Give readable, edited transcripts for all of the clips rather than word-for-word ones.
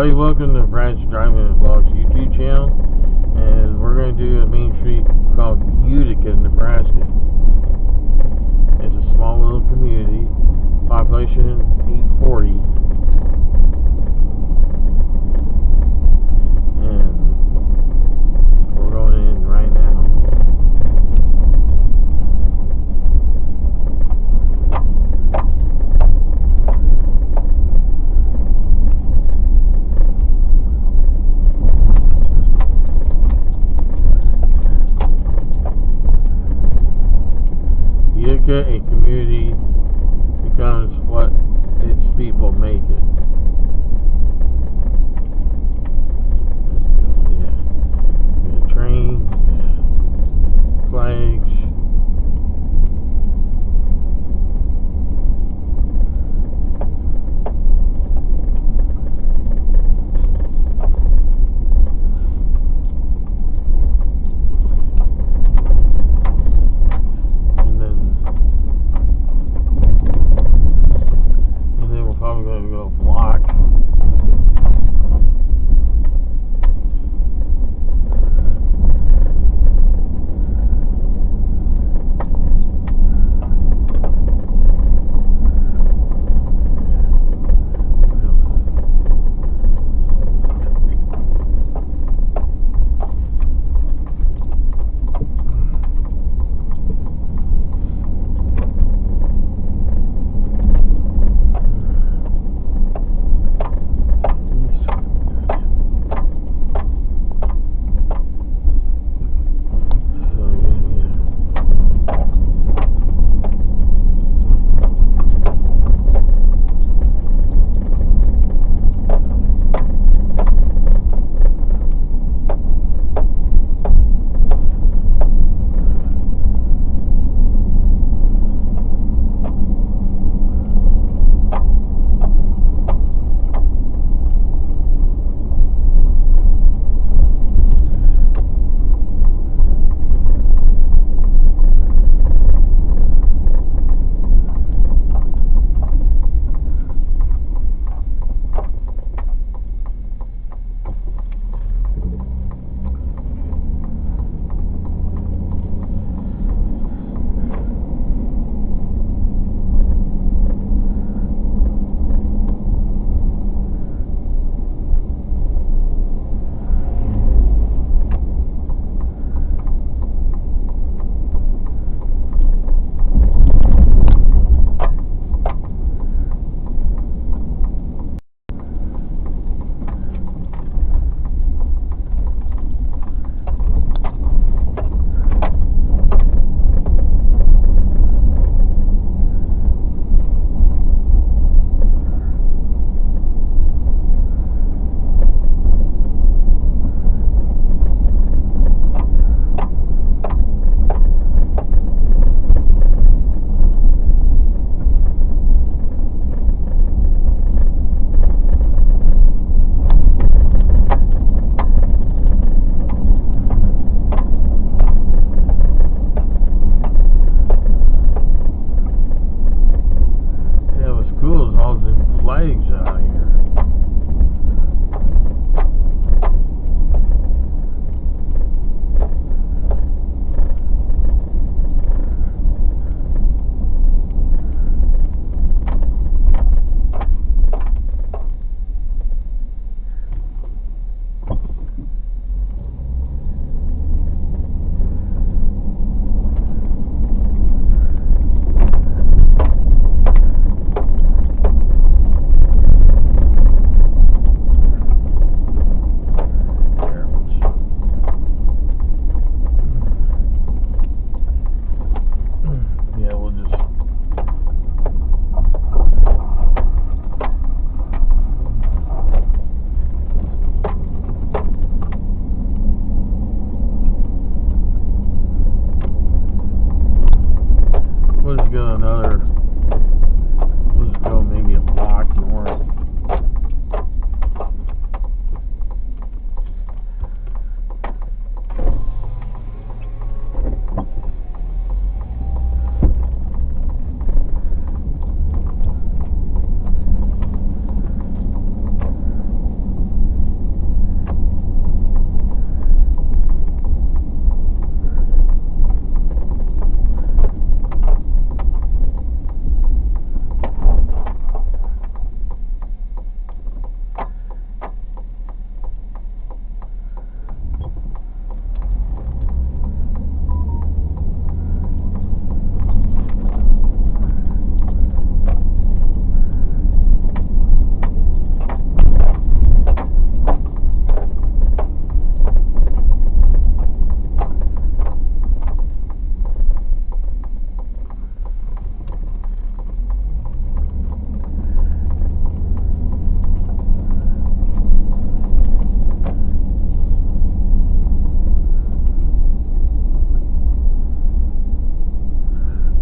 everybody, welcome to Brad's Driving Vlogs YouTube channel, and we're going to do a main street called Utica, Nebraska. It's a small little community, population 840, and we're going in right now.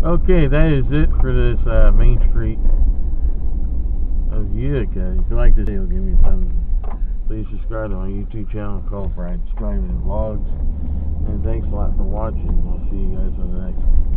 Okay, that is it for this main street of Utica. If you like this video, give me a thumbs up. Please subscribe to my YouTube channel called Brad Subscribing and Vlogs. And thanks a lot for watching. I'll see you guys on the next one.